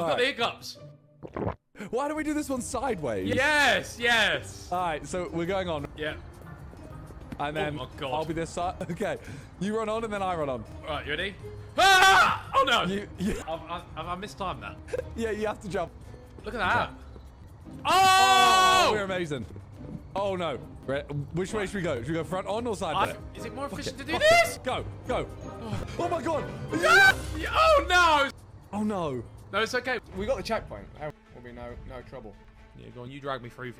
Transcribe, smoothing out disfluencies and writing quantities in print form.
got the hiccups. Why do we do this one sideways? Yes, yes. All right, so we're going on. Yeah. And then Oh my God. I'll be this side. Okay, you run on and then I run on. All right, you ready? Ah! Oh no! Have I mistimed that? Yeah, you have to jump. Look at that. Oh, Oh! we're amazing. Oh no. Which way should we go? Should we go front on or side? Is it more efficient to do this? Go, go. Oh my god. Oh no! Oh no. No, it's okay. We got the checkpoint. There will be no trouble. Yeah, go on. You drag me through.